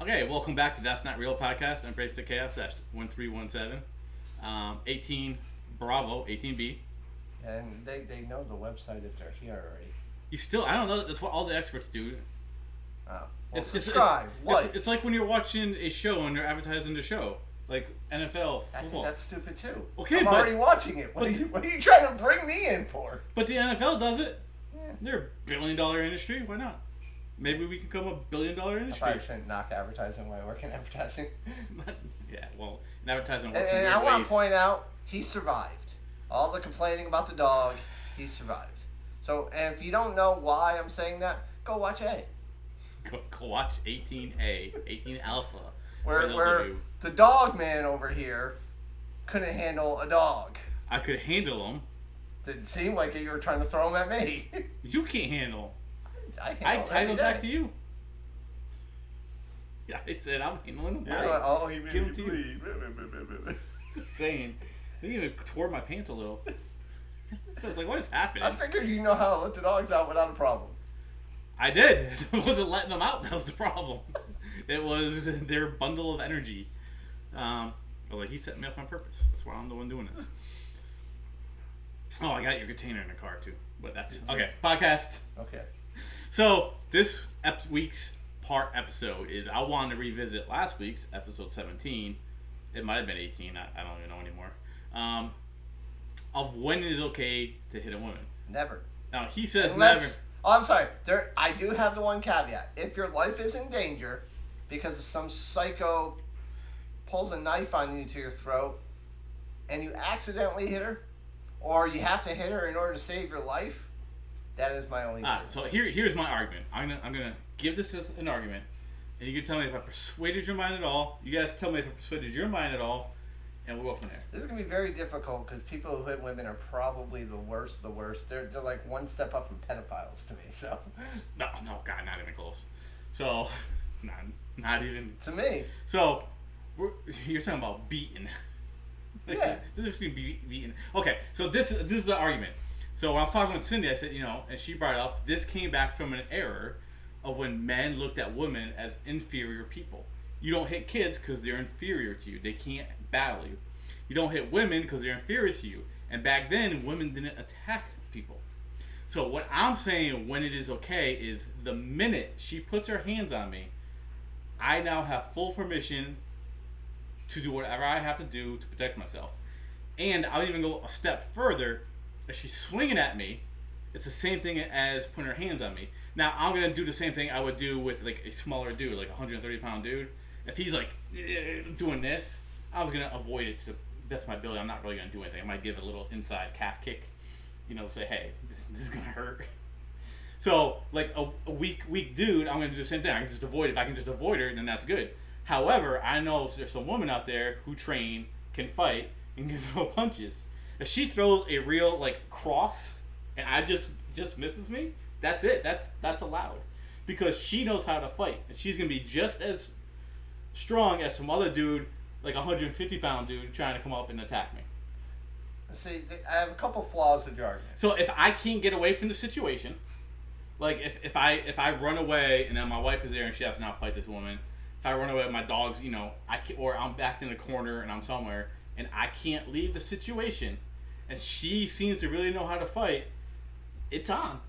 Okay, welcome back to That's Not Real podcast. Embrace the Chaos. That's 1317. 18 Bravo, 18B. And they know the website if they're here already. You still, I don't know. That's what all the experts do. Oh. Well, Subscribe. Like. It's like when you're watching a show and they're advertising the show. Like NFL I football. think that's stupid too. Okay, I'm already watching it. What are you trying to bring me in for? But the NFL does it. Yeah. They're a billion-dollar industry. Why not? Maybe we can become a billion-dollar industry. I probably shouldn't knock advertising while I work in advertising. Yeah, well, in advertising And, works in and weird I want ways. to point out, he survived. All the complaining about the dog, he survived. So, and if you don't know why I'm saying that, go watch A. Go watch 18A, 18 Alpha. Where For those of you. the dog man over here couldn't handle a dog. I could handle them. Didn't seem like it, you were trying to throw him at me. You can't handle. I I tied him back to you. you. Yeah, I said I'm handling him. You're Right. like, oh, he made Give me him to you. bleed. Just saying. They even tore my pants a little. I was like, what is happening? I figured you know how to let the dogs out without a problem. I did. I wasn't letting them out. That was the problem. It was their bundle of energy. I was like, he set me up on purpose. That's why I'm the one doing this. Oh, I got your container in the car too. But that's okay. Podcast. Okay. So this week's part episode is I wanted to revisit last week's episode 17. It might have been 18. I don't even know anymore. Of when it is okay to hit a woman. Never. Now he says Unless, never. Oh, I'm sorry. I do have the one caveat. If your life is in danger because some psycho pulls a knife on you to your throat and you accidentally hit her, or you have to hit her in order to save your life, that is my only So here's my argument. I'm gonna give this as an argument, and you can tell me if I persuaded your mind at all. You guys tell me if I persuaded your mind at all, and we'll go from there. This is going to be very difficult because people who hit women are probably the worst of the worst. They're like one step up from pedophiles to me, so. No, God, not even close. So, not even. To me. So, you're talking about beating. Yeah. There's going to be beaten. Okay, so this is the argument. So when I was talking with Cindy, I said, and she brought up, this came back from an error of when men looked at women as inferior people. You don't hit kids because they're inferior to you. They can't battle you. You don't hit women because they're inferior to you. And back then, women didn't attack people. So what I'm saying when it is okay is the minute she puts her hands on me, I now have full permission to do whatever I have to do to protect myself. And I'll even go a step further. If she's swinging at me, it's the same thing as putting her hands on me. Now, I'm going to do the same thing I would do with like a smaller dude, like a 130-pound dude. If he's like doing this, I was going to avoid it to the best of my ability. I'm not really going to do anything. I might give it a little inside calf kick, say, hey, this is going to hurt. So, like a weak dude, I'm going to do the same thing. I can just avoid it. If I can just avoid her, then that's good. However, I know there's some women out there who train, can fight, and can throw punches. If she throws a real cross and I just misses me, that's it. That's allowed. Because she knows how to fight. And she's gonna be just as strong as some other dude, like a 150-pound dude, trying to come up and attack me. See, I have a couple flaws with your argument. So if I can't get away from the situation, like if I run away and then my wife is there and she has to now fight this woman, if I run away with my dogs, or I'm backed in a corner and I'm somewhere and I can't leave the situation, and she seems to really know how to fight, it's on.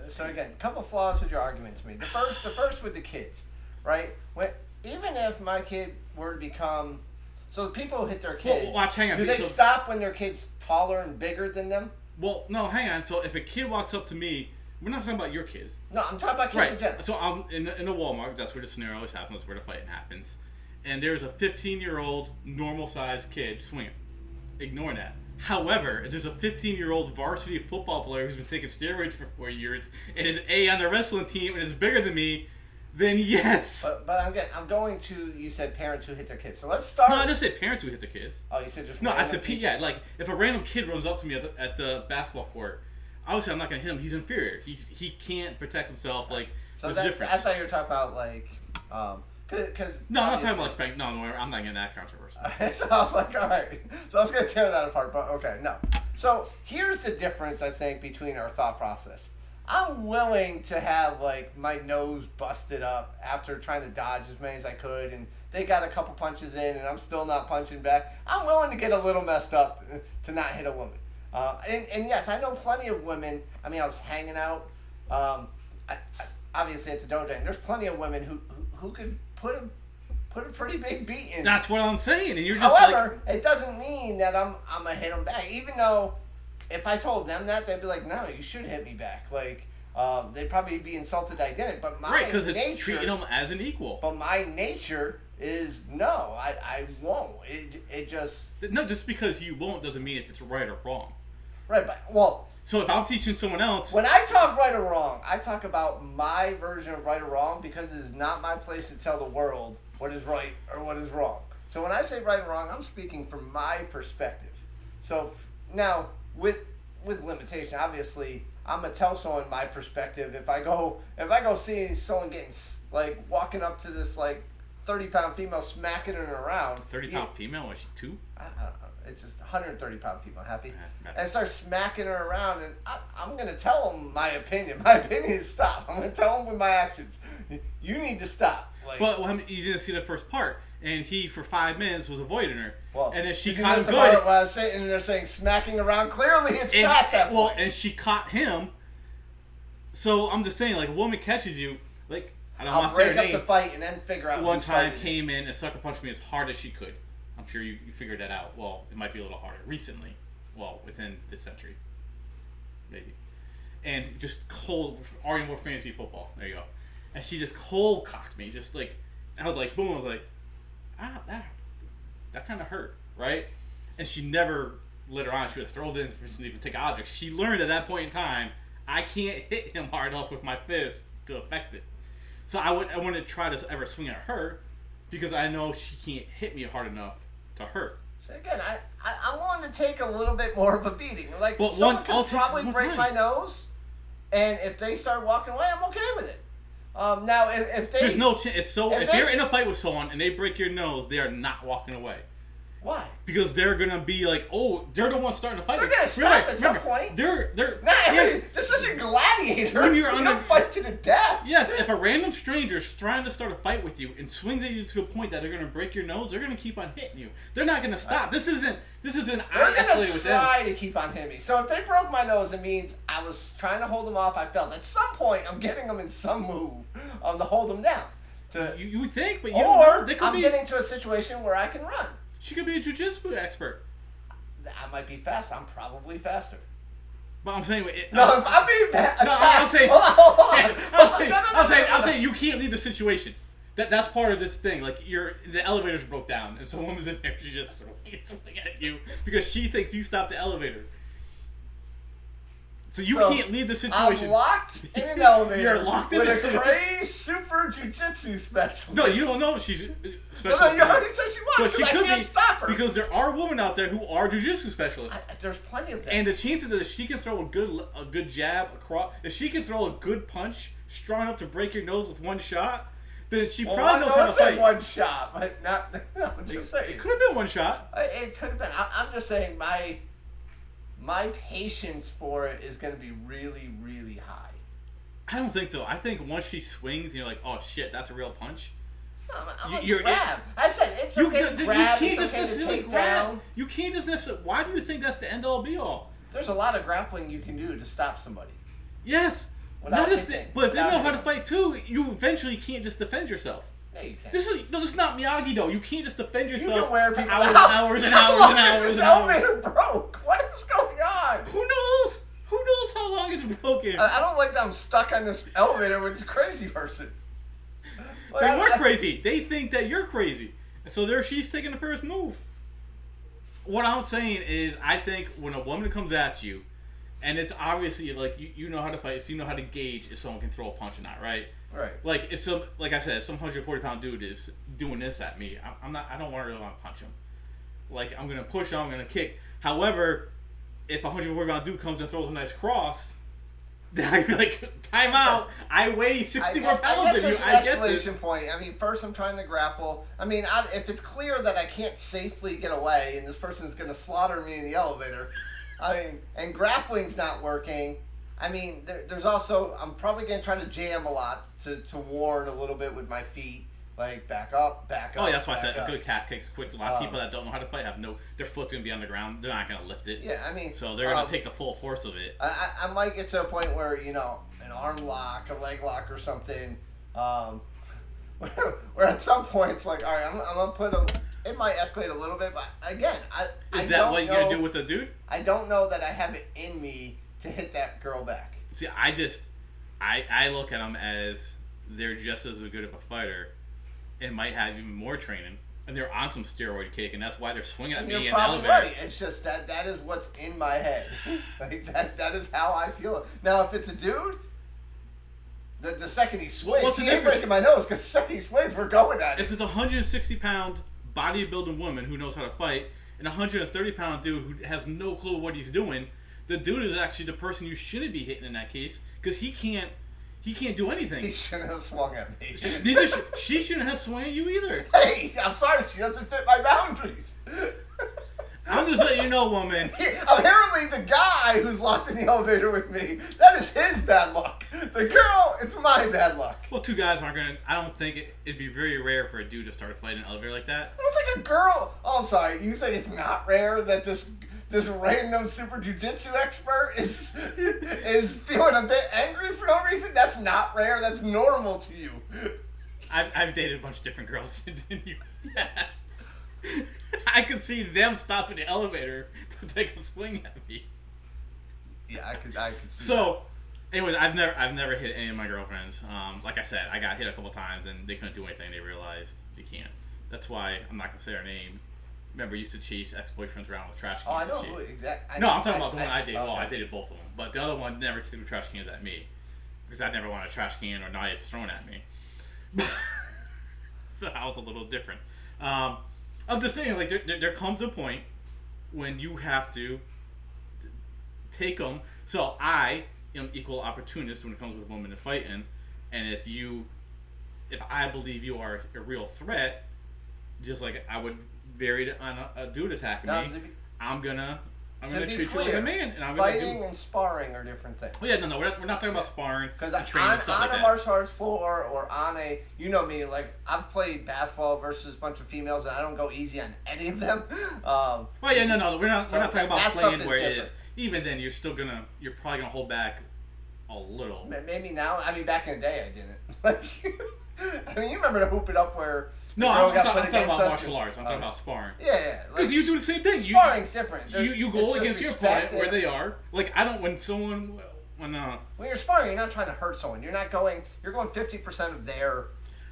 So again, a couple flaws with your argument to me. The first with the kids, right? Even if my kid were to become, so people who hit their kids, hang on. Do they stop when their kid's taller and bigger than them? Well, no, hang on. So if a kid walks up to me, we're not talking about your kids. No, I'm talking about kids in general. So I'm in a Walmart. That's where the scenario always happens. That's where the fighting happens. And there's a 15-year-old normal-sized kid swinging. Ignoring that. However, if there's a 15-year-old varsity football player who's been taking steroids for 4 years and is on the wrestling team and is bigger than me, then yes. But I'm going to, you said parents who hit their kids. So let's start. No, I didn't say parents who hit their kids. Oh, you said just No, I said like if a random kid runs up to me at the basketball court, obviously I'm not going to hit him. He's inferior. He can't protect himself. So there's a difference. I thought you were talking about because no, I'm not talking about spanking. No, I'm not getting that controversial. So I was like, all right. So I was going to tear that apart, but okay, no. So here's the difference, I think, between our thought process. I'm willing to have like my nose busted up after trying to dodge as many as I could, and they got a couple punches in, and I'm still not punching back. I'm willing to get a little messed up to not hit a woman. And yes, I know plenty of women. I mean, I was hanging out, obviously at the dojo, and there's plenty of women who could put a pretty big beat in. That's what I'm saying, and you're just However, it doesn't mean that I'm gonna hit them back. Even though, if I told them that, they'd be like, "No, you should hit me back." Like, they'd probably be insulted I didn't. But my right, because nature, it's treating them as an equal. But my nature is no, I won't. It just No, just because you won't doesn't mean if it's right or wrong. right. But well, So if I'm teaching someone else, when I talk right or wrong, I talk about my version of right or wrong because it is not my place to tell the world what is right or what is wrong. So when I say right or wrong, I'm speaking from my perspective. So now with limitation, obviously, I'm gonna tell someone my perspective. If I go see someone getting like walking up to this like 30-pound female smacking her around. 30-pound female, was she 2? I don't know. It's just 130-pound female, happy, Yeah. and start smacking her around, and I'm gonna tell them my opinion. My opinion is stop. I'm gonna tell them with my actions. You need to stop. Like, But you didn't see the first part, and he for 5 minutes was avoiding her, well, and then she did you caught him listen good. about what I was saying, and they're saying smacking around. Clearly, it's past that point. Well, and she caught him. So I'm just saying, like, a woman catches you, like, I don't I'll want to say break her up name. the fight and then figure out. One who time started it. came in and sucker punched me as hard as she could. I'm sure you figured that out. Well, it might be a little harder recently. Well, within this century, maybe. And just cold, already more fantasy football. There you go. And she just cold cocked me, just like, and I was like, boom. I was like, that kind of hurt, right? And she never later on she would throw it in for even take objects. She learned at that point in time, I can't hit him hard enough with my fist to affect it. So I wouldn't try to ever swing at her because I know she can't hit me hard enough to hurt. So again, I'm willing to take a little bit more of a beating. Like, But someone all could takes probably one break time. my nose, and if they start walking away, I'm okay with it. Now, if they... There's no chance. If they- you're in a fight with someone and they break your nose, they are not walking away. Why? Because they're gonna be like, oh, they're the ones starting to fight. They're gonna stop at some point. They're This isn't Gladiator. When you're we on don't the- fight to the death. yes. If a random stranger's trying to start a fight with you and swings at you to the point that they're gonna break your nose, they're gonna keep on hitting you. They're not gonna stop. This isn't. They're I gonna escalated with them. try to keep on hitting me. So if they broke my nose, it means I was trying to hold them off. I felt at some point I'm getting them in some move to hold them down. You think, but you don't know. Or They could I'm be. getting to a situation where I can run. She could be a jiu-jitsu expert. I might be fast. I'm probably faster. But I'm saying, No, if I'm being attacked. No, I'm saying. Hold on. I'm saying you can't leave the situation. That's part of this thing. Like the elevators broke down, and some woman's in there. She just swinging at you because she thinks you stopped the elevator. So you can't leave the situation. I'm locked in an elevator. You're locked in with an a elevator. crazy super jujitsu specialist. No, you don't know she's a No, specialist. you already said she was. But she Because I could can't be stop her. because there are women out there who are jujitsu specialists. There's plenty of them. And the chances that she can throw a good jab across, if she can throw a good punch strong enough to break your nose with one shot, then she probably knows how to fight. one shot, but not. No, I'm just saying. It could have been one shot. It could have been. I'm just saying my patience for it is going to be really, really high. I don't think so. I think once she swings, and you're like, oh shit, that's a real punch. I'm gonna You're- grab. I said it's okay to grab. It's okay to necessarily take down. You can't just necessarily. Why do you think that's the end all be all? There's a lot of grappling you can do to stop somebody. Yes. Without Not if hitting. but if they Without know how to hitting. fight too, you eventually can't just defend yourself. No, you can't. This is not Miyagi though. You can't just defend You yourself can wear for people hours and out. hours and How hours long and is hours this and hours. elevator broke? What is going on? Who knows? Who knows how long it's broken? I don't like that I'm stuck on this elevator with this crazy person. Like, They were crazy. They think that you're crazy. And so there she's taking the first move. What I'm saying is I think when a woman comes at you, and it's obviously like you know how to fight, so you know how to gauge if someone can throw a punch or not, right? Right. Like if like I said, if some 140-pound dude is doing this at me, I don't really want to punch him. Like I'm gonna push him, I'm gonna kick. However, if a 140-pound dude comes and throws a nice cross, then I'd be like, time out. I weigh 60 more pounds than you. I There's get an this. escalation point. I mean, first I'm trying to grapple. I mean, if it's clear that I can't safely get away and this person's going to slaughter me in the elevator, I mean, and grappling's not working, I mean, there's also, I'm probably going to try to jam a lot to warn a little bit with my feet. Like, back up, back up. Oh, yeah, that's why I said up. a good calf kick is quick. A lot of people that don't know how to fight their foot's going to be on the ground. They're not going to lift it. Yeah, I mean. So they're going to take the full force of it. I might get to a point where, an arm lock, a leg lock or something, where at some point it's like, all right, I'm going to put it might escalate a little bit, but again, Is that what you're going to do with the dude? I don't know that I have it in me to hit that girl back. See, I look at them as they're just as good of a fighter and might have even more training, and they're on some steroid kick, and that's why they're swinging at me in the elevator. Right. It's just that is what's in my head. Like that is how I feel. Now, if it's a dude, the second he sways, he ain't breaking my nose because the second he sways, we're going at it. If it's a 160-pound bodybuilding woman who knows how to fight and a 130-pound dude who has no clue what he's doing, the dude is actually the person you shouldn't be hitting in that case because he can't do anything. He shouldn't have swung at me. She shouldn't have swung at you either. Hey, I'm sorry, she doesn't fit my boundaries. I'm just letting you know, woman. Apparently, the guy who's locked in the elevator with me, that is his bad luck. The girl, it's my bad luck. Well, two guys aren't gonna. I don't think it'd be very rare for a dude to start a fight in an elevator like that. I don't think a girl. Oh, I'm sorry. You say it's not rare that this random super jujitsu expert is feeling a bit angry for no reason? That's not rare. That's normal to you. I've dated a bunch of different girls. Didn't you? Yeah. I could see them stopping the elevator to take a swing at me. Yeah, I could see So, anyways, I've never hit any of my girlfriends. Like I said, I got hit a couple times and they couldn't do anything. They realized they can't. That's why I'm not gonna say her name. Remember, I used to chase ex-boyfriends around with trash cans. Oh, I know who exactly. No, I'm talking about the one I dated. Okay. Well, I dated both of them, but the other one never threw trash cans at me because I never wanted a trash can or knives thrown at me. So I was a little different. I'm just saying, like, there comes a point when you have to take them. So I am equal opportunist when it comes with women and fighting, and if I believe you are a real threat, just like I would vary on a dude attacking me, I'm gonna treat you like a man, and I'm fighting and sparring are different things. Well, yeah, no, we're not talking about sparring because and training and stuff like that. On a martial arts floor or on a, you know me, like I've played basketball versus a bunch of females, and I don't go easy on any of them. Well, yeah, no, we're not talking about playing where it is. Even then, you're probably gonna hold back a little. Maybe now. I mean, back in the day, I didn't. Like, I mean, you remember the Hoop It Up where. No, I'm talking about martial arts. I'm talking about sparring. Yeah. Because like, you do the same thing. Sparring's different. You go against your opponent where they are. Like, I don't, when you're sparring, you're not trying to hurt someone. You're going 50% of their...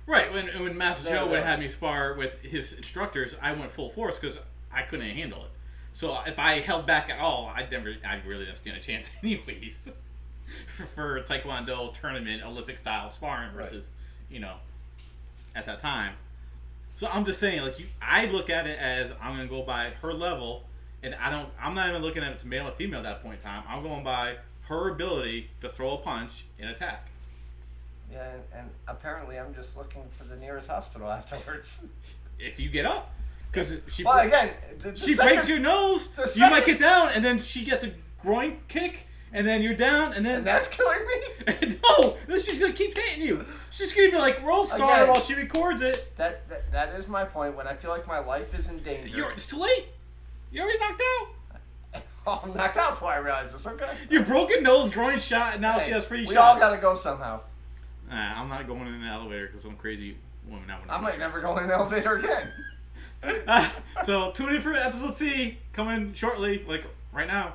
Right. When Master Joe would have me spar with his instructors, I went full force because I couldn't handle it. So if I held back at all, I really didn't stand a chance anyways. For Taekwondo tournament, Olympic style sparring versus, at that time. So I'm just saying, like, I look at it as I'm gonna go by her level, and I'm not even looking at it to male or female at that point in time. I'm going by her ability to throw a punch and attack. Yeah, and apparently I'm just looking for the nearest hospital afterwards. If you get up, because she breaks your nose, you might get down, and then she gets a groin kick. And then you're down, and that's killing me? No! Then she's going to keep hitting you. She's going to be like Roll Star while she records it. That is my point. When I feel like my life is in danger... It's too late. You're already knocked out. Oh, I'm knocked out before I realize this. Okay. Your broken nose, groin shot, and now she has free shots. We all got to go somehow. I'm not going in an elevator because some crazy woman I might never go in an elevator again. So tune in for episode C coming shortly, like right now.